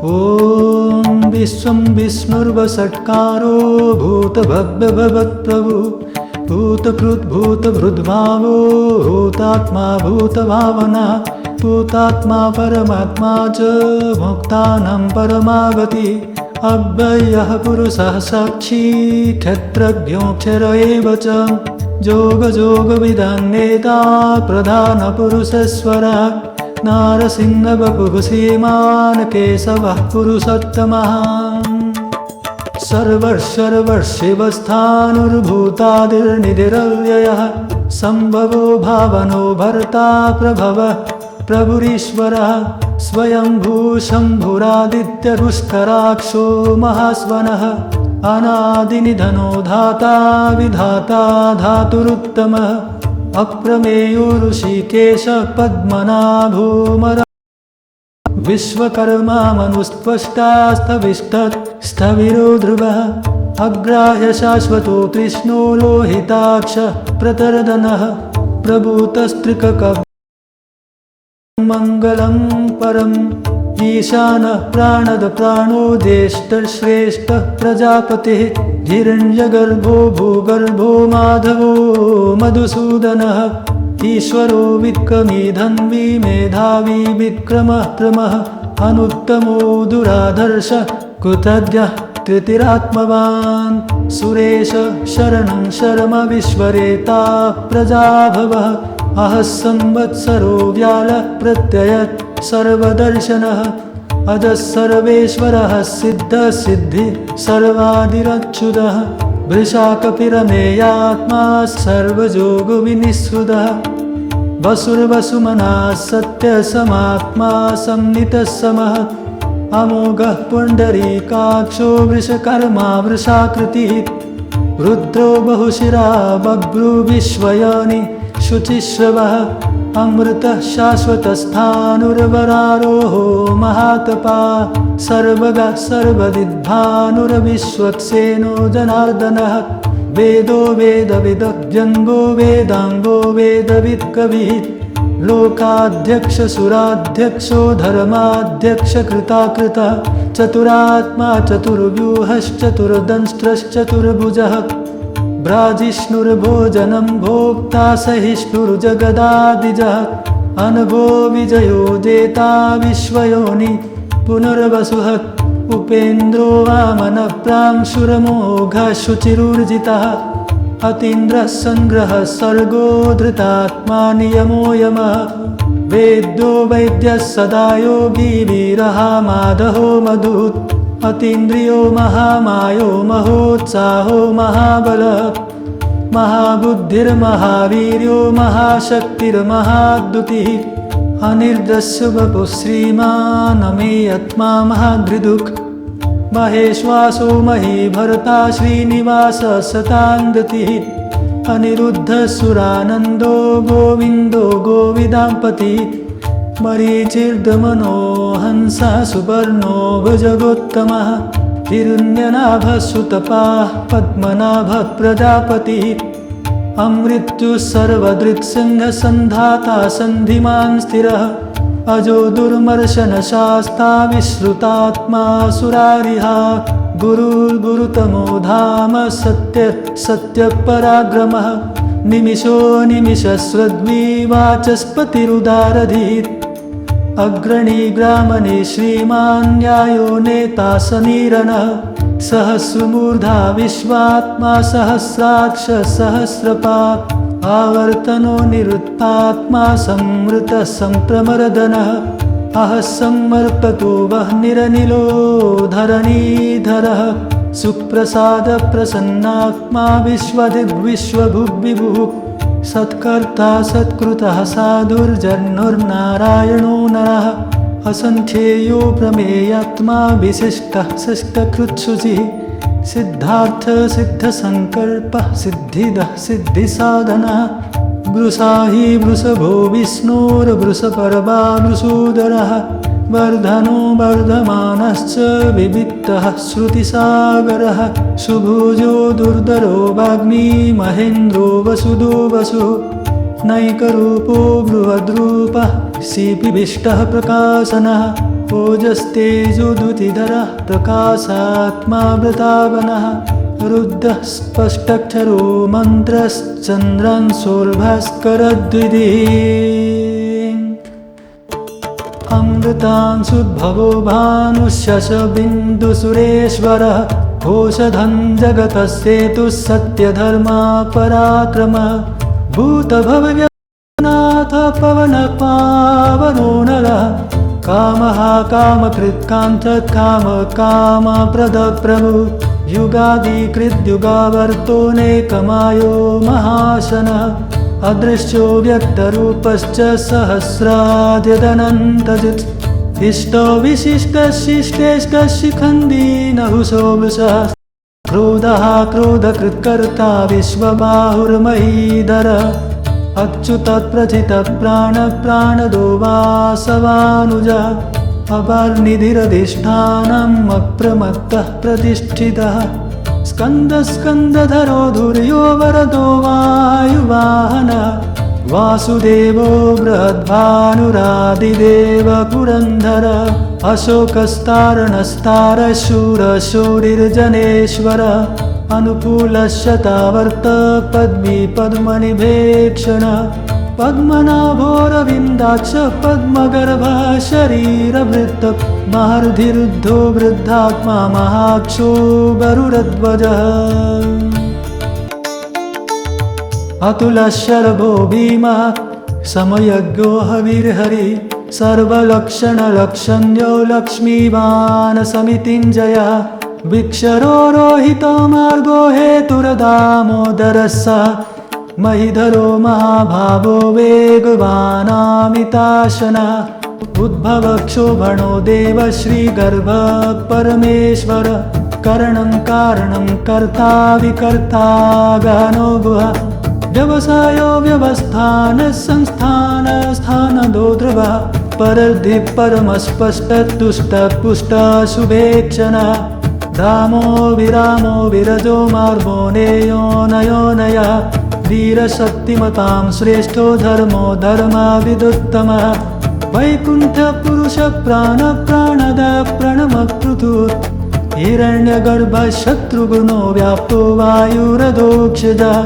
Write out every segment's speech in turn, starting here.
ॐ विश्वं विष्णुर्वषट्कारो भूतभव्यभवत्प्रभु भूतकृद्भूतभृद्भावो भूतात्मा भूतभावना भूतात्मा परमात्मा च मुक्तानां परमागति अव्ययः पुरुषः साक्षी क्षत्रज्ञोऽक्षर एव च जोगजोगविदां नेता प्रधानपुरुषेश्वरः नारसिंहवपुः श्रीमान् केशवः पुरुषोत्तमः सर्वस्वर्वशिवस्थाणुर्भूतादिर्निधिरव्ययः सम्भवो भावनो भर्ता प्रभवः प्रभुरीश्वरः स्वयंभू शम्भुरादित्यपुष्कराक्षो महास्वनः अनादिनिधनो धाता विधाता धातुरुत्तमः अप्रमेयो ऋषिकेश पद्मनाभो मरा विश्वकर्मा मनुस्त्वष्टास्तविष्टस्थविरो ध्रुवः अग्राह्य शाश्वतो कृष्णो लोहिताक्ष प्रतर्दनः प्रभूतस्त्रिककः मङ्गलं परम् ईशानः प्राणद प्राणो ज्येष्ठश्रेष्ठः प्रजापतिः हिरण्यगर्भो भूगर्भो माधवो मधुसूदनः ईश्वरो विक्रमी धन्वी मेधावी विक्रमः क्रमः अनुत्तमो दुराधर्ष कृतज्ञः कृतिरात्मवान् सुरेश शरणं शर्म विश्वरेता प्रजाभवः अहः संवत्सरो व्यालः प्रत्ययत् सर्वदर्शनः अजः सर्वेश्वरः सिद्धः सिद्धिः सर्वादिरच्युतः वृषाकपिरमेयात्मा सर्वयोगविनिःसृतः वसुर्वसुमनः सत्यसमात्मा संनितः समः अमोघः पुण्डरीकाक्षो वृषकर्मा वृषाकृतिः रुद्रो बहुशिरा बभ्रू विश्वयानि शुचिश्रवः अमृतः शाश्वतस्थाणुर्वरारोहो महातपा सर्वगः सर्वविद्भानुर्विश्वक्सेनो जनार्दनः वेदो वेदविदव्यङ्गो वेदाङ्गो वेदवित्कविः लोकाध्यक्षसुराध्यक्षो धर्माध्यक्षकृताकृतः चतुरात्मा चतुर्व्यूहश्चतुर्दंष्ट्रश्चतुर्भुजः भ्राजिष्णुर्भोजनं भोक्ता सहिष्णुर्जगदादिजः अनभो विजयो जेता विश्वयोनि पुनर्वसुः उपेन्द्रो वामनः प्रांशुरमोघः शुचिरुर्जितः अतीन्द्रः सङ्ग्रहः सर्गो धृतात्मा नियमो यमः वेद्यो वैद्यः सदा योगी वीरः माधवो मधुत् अतीन्द्रियो महामायो महोत्साहो महाबलः महाबुद्धिर्महावीर्यो महाशक्तिर्महाद्युतिः अनिर्दस्य वपुः श्रीमान् अमेयात्मा महाधृदुक् महेश्वासो महीभर्ता श्रीनिवासः शताङ्गतिः अनिरुद्धसुरानन्दो गोविन्दो गोविदाम्पतिः मरीचिर्दमनो हंसः सुपर्णो भुजगोत्तमः हिरण्यनाभः सुतपाः पद्मनाभः प्रजापतिः अमृत्युः सर्वदृक्सिंहः सन्धाता सन्धिमान् स्थिरः अजो दुर्मर्शनशास्ता विश्रुतात्मा सुरारिहा गुरुर्गुरुतमो धाम सत्यपराक्रमः निमिषो निमिषस्वद्विवाचस्पतिरुदारधीत् अग्रणी ग्रामणि श्रीमान् न्यायो नेता समीरणः सहस्रमूर्धा विश्वात्मा सहस्राक्ष सहस्रपात् आवर्तनो निरुत्तात्मा संवृतः सम्प्रमर्दनः अहः समर्पतो वह्निरनिलो धरणीधरः सुप्रसादप्रसन्नात्मा विश्वदिग्विश्वभुग्विभुः सत्कर्ता सत्कृतः साधुर्जन्नुर्नारायणो नरः असंख्येयो प्रमेयात्मा विशिष्टः शिष्टकृत्सुचिः सिद्धार्थः सिद्धसङ्कल्पः सिद्धिदः सिद्धिसाधनः वृषाहि वृषभो विष्णोर्वृषपर्वा वृषोदरः वर्धनो वर्धमानश्च विविक्तः श्रुतिसागरः सुभुजो दुर्धरो वाग्मी महेन्द्रो वसुदो वसुः नैकरूपो बृहद्रूपः सीपिभिष्टः प्रकाशनः ओजस्तेजोद्युतिधरः प्रकाशात्मा वृतावनः रुद्रः स्पष्टक्षरो मन्त्रश्चन्द्रांशोर्भास्करद्विधिः अमृतांशुद्भवो भानुशशबिन्दुसुरेश्वरः औषधं जगतस्येतुः सत्यधर्मा पराक्रमः भूतभव्यनाथ पवनपावनो नरः कामः कामकृत्काञ्चत् कामकामप्रदप्रभु युगादिकृद्युगावर्तो नेकमायो महाशनः अदृश्यो व्यक्तरूपश्च सहस्राद्यदनन्तजित् इष्टो विशिष्टशिष्टेष्टशिखण्डीनहुषो वृषः क्रोधः क्रोधकृत्कर्ता विश्वबाहुर्महीधर अच्युतप्रथितः प्राणदो वासवानुजः अपर्निधिरधिष्ठानम् अप्रमत्तः प्रतिष्ठितः स्कन्दधरो धुर्यो वरदो वायुवाहनः वासुदेवो बृहद्भानुरादिदेव पुरन्दर अशोकस्तारणस्तारशूरशूरिर्जनेश्वर अनुकूलशतावर्त पद्मनिभेक्षण पद्मनाभोरविन्दाक्ष पद्मगर्भः शरीरभृत् महर्धिरुद्धो वृद्धात्मा महाक्षो गरुडध्वजः अतुलशरभो भीमः समयज्ञो हविर्हरि सर्वलक्षणलक्षण्यो लक्ष्मीवान् समितिञ्जयः विक्षरो रोहितो मार्गो हेतुर्दामोदरः महिधरो महाभावो वेगवानामिताशनः उद्भवक्षोभणो देव श्रीगर्भः परमेश्वर करणं कारणं कर्ता विकर्ता गहनो गुहा व्यवसायो व्यवस्थान संस्थान स्थानदो ध्रुवः परद्धि परमस्पष्टतुष्टपुष्ट शुभेक्षण रामो विरामो विरजो मार्गो नेयो नयो नयः वीरशक्तिमतां श्रेष्ठो धर्मो धर्माविदुत्तमः वैकुण्ठपुरुष प्राणद प्रणमकृतुः हिरण्यगर्भः शत्रुघ्नो व्याप्तो वायुरधोक्षजः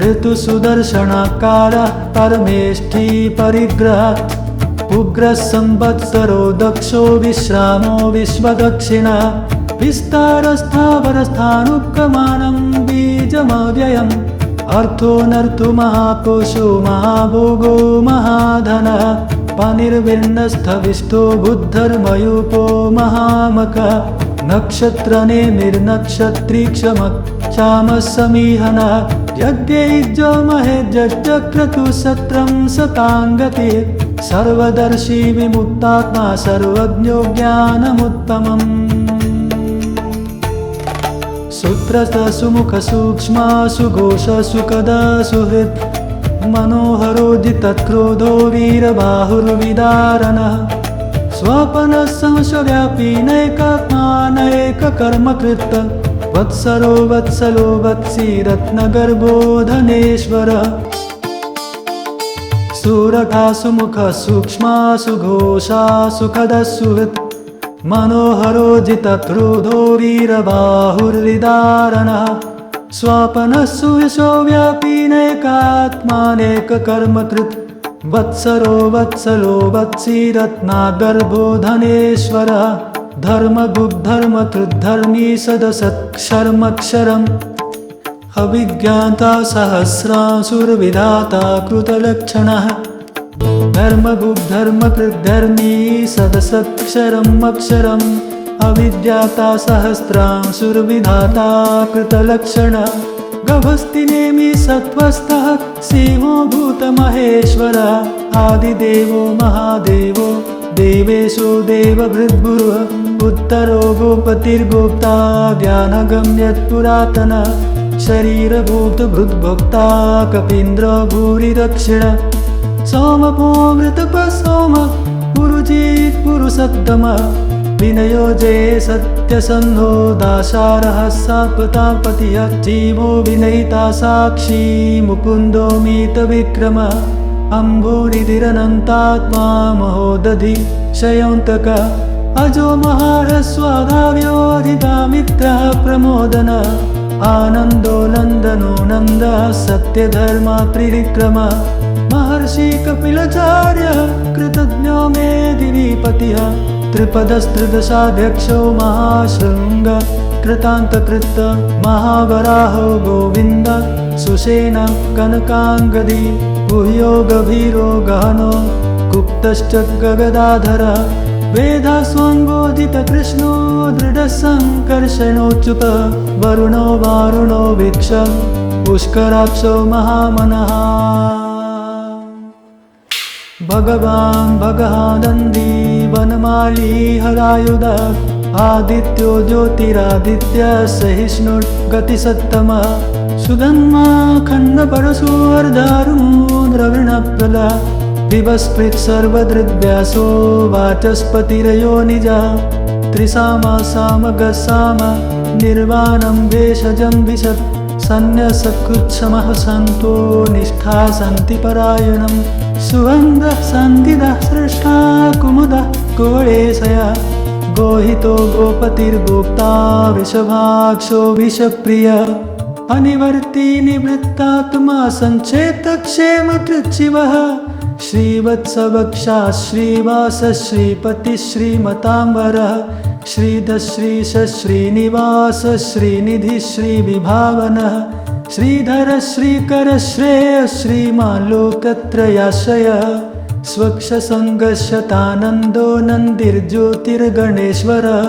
ऋतुसुदर्शनकारः परमेष्ठी परिग्रहः उग्रः संवत्सरो दक्षो विश्रामो विश्वदक्षिणः विस्तारस्थावरस्थानुक्रमाणं बीजमव्ययम् अर्थोऽनर्थो महाकोशो महाभोगो महाधनः पानिर्विर्णस्थविष्टो बुद्धर्मयूपो महामकः नक्षत्रनेमिर्नक्षत्रीक्षमक्षामसमीहनः यज्ञैज्यो महेज्यक्रतुः सत्रं सताङ्गति सर्वदर्शी विमुक्तात्मा सर्वज्ञो ज्ञानमुत्तमम् सूत्रस्थ सुमुख सूक्ष्म सुघोष सुखद सुहृत् मनोहरोदितक्रोधो वीरबाहुर्विदारणः स्वपनः संशव्यापी नैकात्मा नैककर्मकृत् वत्सरो वत्सलो वत्सी रत्नगर्भो धनेश्वरः सुरथा सुमुख सूक्ष्म सुघोषा सुखदः सुहृत् मनोहरोजितक्रोधो वीरबाहुर्विदारणः स्वपनः सुयशो व्यापी नैकात्मानेककर्मकृत् वत्सरो वत्सलो वत्सी रत्नागर्भो धनेश्वरः धर्मगुग्धर्मकृद्धर्मी सदसत्क्षरमक्षरम् अविज्ञाता सहस्रासुरविधाता कृतलक्षणः धर्मगुग्धर्मकृद्धर्मी सदसत्क्षरम् अक्षरम् अविज्ञाता सहस्रासुरविधाता कृतलक्षणः गभस्तिनेमि सत्त्वस्थः शिवो भूतमहेश्वरः आदिदेवो महादेवो देवेशो देवभृद्गुरुः उत्तरो गोपतिर्गोप्ता ज्ञानगम्यत्पुरातनः शरीरभूतभृद्भोक्ता कपीन्द्र भूरिदक्षिण सोमपोमृतपः सोम पुरुजित् पुरुषोत्तमः विनयो जये सत्यसन्धो दाशारः सात्वतापतिः जीवो विनयिता साक्षी मुकुन्दो मीतविक्रमः अम्भोनिधिरनन्तात्मा महोदधि शयोऽन्तकः अजो महारस्वादाव्योऽधिता मित्रः प्रमोदन आनन्दो नन्दनो नन्दः सत्यधर्मा त्रिविक्रम महर्षि कपिलाचार्य कृतज्ञो मेदिनीपतिः त्रिपदस्त्रिदशाध्यक्षो महाशृङ्ग कृतान्तकृत महावराहो गोविन्द सुषेण कनकाङ्गदी गुह्यो गभीरो गहनो गुप्तश्च गगदाधर वेदास्वाङ्गोदित कृष्णो दृढसङ्कर्षणोच्युत वरुणो वारुणो वीक्ष पुष्कराक्षो महामनः भगवान् भगहानन्दी वनमाली हरायुध आदित्यो ज्योतिरादित्य सहिष्णुर्गतिसत्तम सुधन्मा खण्डपरशो अर्धारुणो द्रविणप्रल दिवस्पृक् सर्वदृग्व्यासो वाचस्पतिरयो निजा त्रिसामा सामगसाम निर्वाणं भेषजं विशत् सन्न्यसकृच्छमः सन्तो निष्ठा सन्ति परायणं सुगन्धः सन्धिदः सृष्टा कुमुदः कोळेशया गोहितो गोपतिर्गोप्ता विषभाक्षो विषप्रिय अनिवर्ती निवृत्तात्मा सञ्चेतक्षेमकृच्छिवः श्रीवत्सवक्षा श्रीवास श्रीपति श्रीमताम्बरः श्रीधश्रीश श्रीनिवास श्रीनिधि श्रीविभावनः श्रीधर श्रीकर श्रेय श्रीमान् लोकत्रयाश्रयः स्वक्षसङ्गशतानन्दो नन्दिर्ज्योतिर्गणेश्वरः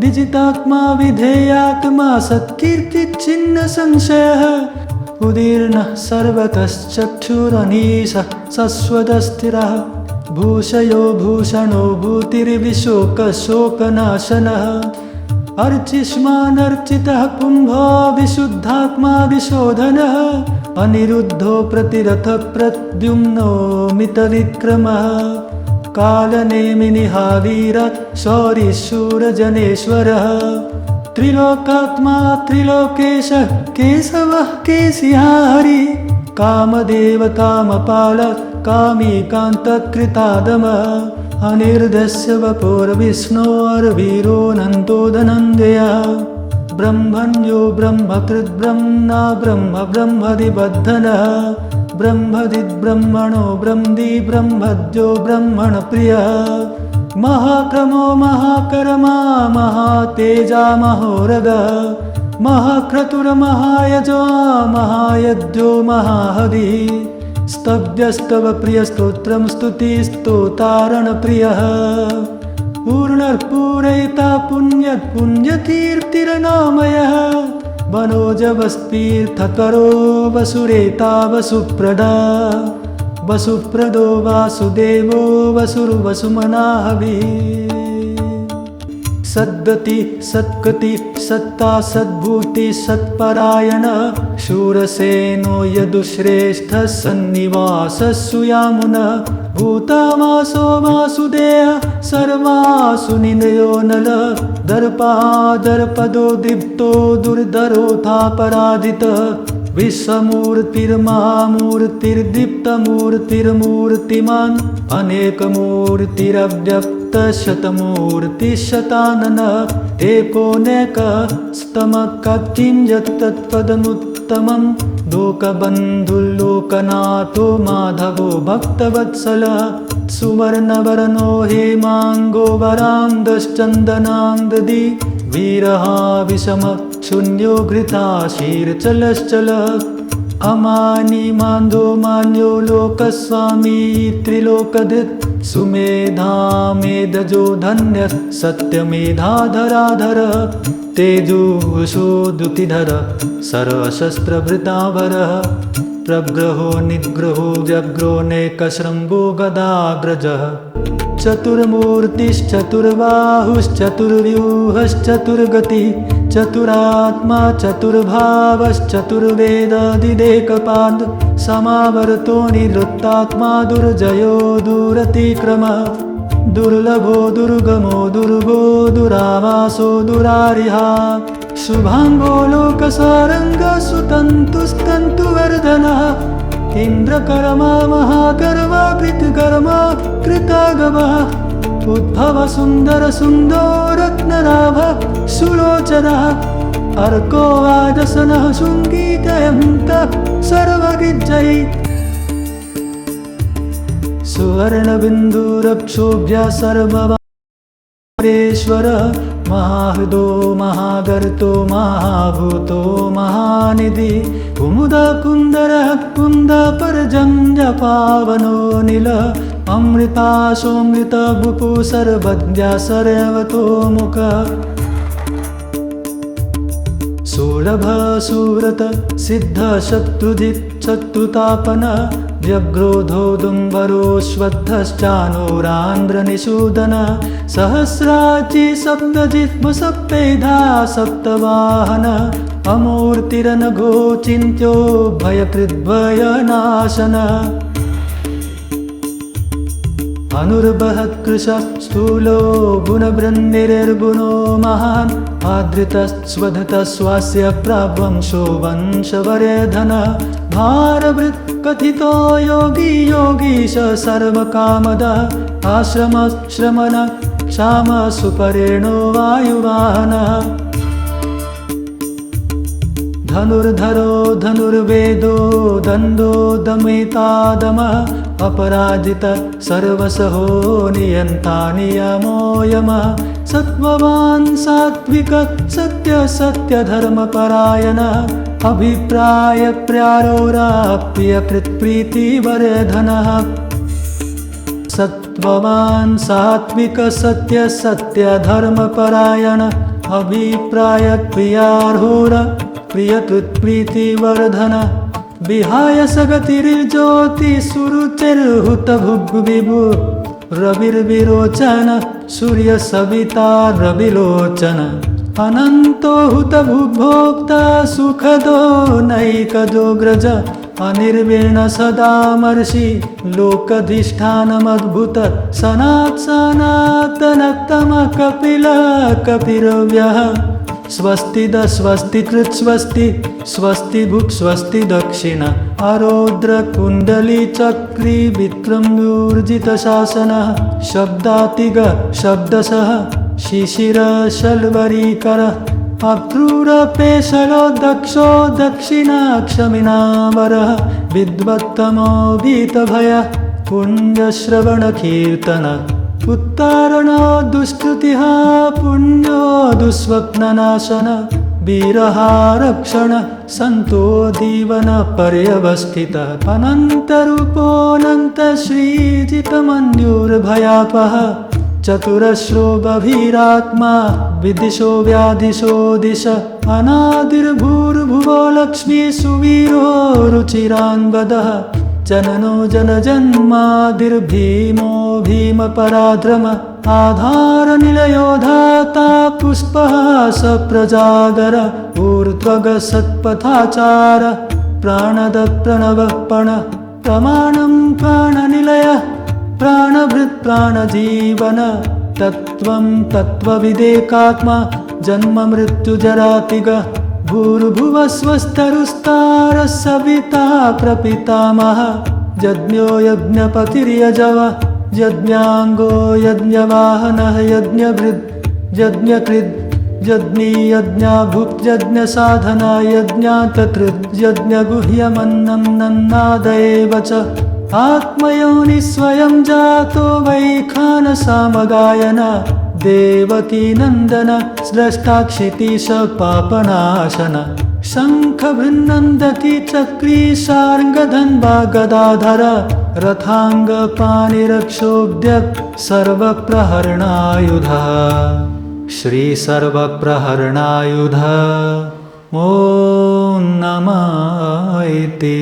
विजितात्मा विधेयात्मा सत्कीर्तिच्छिन्न संशयः उदीर्णः सर्वतश्चक्षुरनीशः सस्वदस्थिरः भूषयो भूषणो भूतिर्विशोकशोकनाशनः अर्चिष्मानर्चितः कुम्भो विशुद्धात्मा विशोधनः अनिरुद्धो प्रतिरथ प्रद्युम्नो मितविक्रमः कालनेमिनिहावीर शौरिशूरजनेश्वरः त्रिलोकात्मा त्रिलोकेशः केशवः केशिहा हरि कामदेव कामपाल कामीकान्तकृतादमः अनिर्धस्य वपुर्विष्णोर्वीरो नन्दो धनञ्जयः ब्रह्मण्यो ब्रह्मकृद्ब्रह्मणा ब्रह्म ब्रह्मदिबद्धनः ब्रह्मदिब्रह्मणो ब्रह्मदि ब्रह्मद्यो ब्रह्मणप्रियः महाक्रमो महाकर्मा महातेजा महोरगः महाक्रतुर्महायजो महायज्ञो महाहविः स्तव्यस्तव प्रियस्तोत्रं स्तुतिस्तोतारणप्रियः पूर्णर्पूरयिता पुण्यतीर्तिरनामयः वनोजवस्तीर्थकरो वसुरेता वसुप्रदा वसुप्रदो वासुदेवो वसुर्वसुमनाहविः सद्गति सत्कृति सत्ता सद्भूति सत्परायण शूरसेनो यदुश्रेष्ठः सन्निवासः सुयामुनः भूतावासो वासुदेवः सर्वासु निनयो नलः दर्पादर्पदो दीप्तो दुर्धरोऽथापराजितः विश्वमूर्तिर्महामूर्तिर्दीप्तमूर्तिर्मूर्तिमान् अनेकमूर्तिरव्यक्तशतमूर्तिशताननः एकोनेकस्तमककिञ्जत्तत्पदमुत्तमं लोकबन्धुर्लोकनाथो माधवो भक्तवत्सलः सुवर्णवर्णो हेमाङ्गो वरान्दश्चन्दनान्ददी वीरः विषमः शून्यो घृताशीर्चलश्चलः अमानी मान्दो मान्यो लोकस्वामी त्रिलोकधृत् सुमेधा मेधजो धन्यः सत्यमेधाधराधरः तेजोषो द्युतिधर सरशस्त्रभृतावरः प्रग्रहो निग्रहो व्यग्रो नेकशृङ्गो गदाग्रजः चतुर्मूर्तिश्चतुर्बाहुश्चतुर्व्यूहश्चतुर्गतिः चतुरात्मा चतुर्भावश्चतुर्वेदादिदेकपाद समावर्तो निवृत्तात्मा दुर्जयो दुरतिक्रमः दुर्लभो दुर्गमो दुर्गो दुरावासो दुरारिहा शुभाङ्गो लोकसारङ्गः सुतन्तुस्तन्तुवर्धनः इन्द्रकर्मा महाकर्मा कृतकर्मा कृतागमः उद्भव सुन्दर सुन्दररत्नराभ सुलोचनः अर्को वाजसनः शृङ्गीतयन्तः सर्वगिज्जै सुवर्णबिन्दुरक्षोभ्यः सर्ववारेश्वर महाहृदो महागर्तो महाभूतो महानिधि कुमुदकुन्दरः कुन्दपर्जन्यपावनो नील अमृताशोऽमृतभुपु सर्वज्ञा सर्वतो मुख सुलभ सुव्रत सिद्ध शत्रुजित् शत्रुतापन व्यग्रोधोदुम्बरोऽश्वत्थश्चानूरान्ध्रनिषूदन सहस्राची सप्तजिह्व सप्तैधा सप्तवाहन अमूर्तिरनघो चिन्त्यो भयकृद्भयनाशन अनुर्बहत्कृशः स्थूलो गुणबृन्निर्गुणो महान् आधृतस्वधतस्वास्य प्रवंशो वंशवर्धन भारभृत्कथितो योगी योगीश सर्वकामद आश्रमश्रमण क्षाम सुपरेणो वायुवाहन धनुर्धरो धनुर्वेदो दन्दो दमितादम अपराजित सर्वसहो नियन्ता नियमो यम सत्त्ववान् सात्विक सत्य सत्य धर्मपरायण अभिप्राय प्रियकृत्प्रीतिवर्धनः सत्त्ववान् सात्विक सत्य सत्य धर्मपरायण अभिप्राय प्रियार्होर प्रियकृत्प्रीतिवर्धन विहाय सगतिर्ज्योति सुरुचिर्हुत भुग्विभु रविर्विरोचन सूर्य सविता रविलोचन अनंतो हुत भुभोक्ता सुखदो नैकजोग्रज अनिर्वीर्ण सदामर्षि लोकधिष्ठानमद्भुत सनातनतम कपिल कपिरव्यः स्वस्ति द स्वस्ति कृत् स्वस्ति स्वस्ति भुक् स्वस्ति दक्षिण आरोद्र कुंडली चक्री विक्रम्यूर्जित शासन शब्दातिग शब्दसः शिशिर शल्वरीकर अक्रूरपेशलो दक्षो दक्षिणाक्षमिनावरः विद्वत्तमो भीतभय पुण्यश्रवण कीर्तन उत्तारणो दुष्कृतिः पुण्यो दुःस्वप्ननाशन वीरहारक्षण सन्तो दीवन पर्यवस्थित अनन्तरूपोऽनन्त श्रीजितमन्युर्भयापः चतुरश्रो गभीरात्मा विदिशो व्याधिशो दिश अनादिर्भूर्भुवो लक्ष्मी सुवीरो रुचिरान्वदः जननो जनजन्मादिर्भीमो भीमपराध्रम आधारनिलयो धाता पुष्पः सप्रजागर ऊर्ध्वगसत्पथाचार प्राणद प्रणवः पण प्रमाणं प्राणनिलयः प्राणभृत् प्राणजीवन तत्त्वं तत्त्वविदेकात्मा जन्म मृत्युजरातिग भूर्भुवस्वस्तरुस्तारः सविता प्रपितामह यज्ञो यज्ञपतिर्यजव यज्ञाङ्गो यज्ञवाहनः यज्ञभृद् यज्ञकृद् यज्ञी यज्ञाभुक् यज्ञसाधना यज्ञातकृद् यज्ञगुह्यमन्नं नन्नादएव च आत्मयोनि स्वयं जातो वैखानसामगायन देवकी नन्दन स्रष्टाक्षितीश पापनाशन शङ्खभृन्नन्दति चक्री शार्ङ्गधन्वा गदाधर रथाङ्गपाणिरक्षोभ्य सर्वप्रहरणायुधः श्रीसर्वप्रहरणायुध ॐ नमः इति।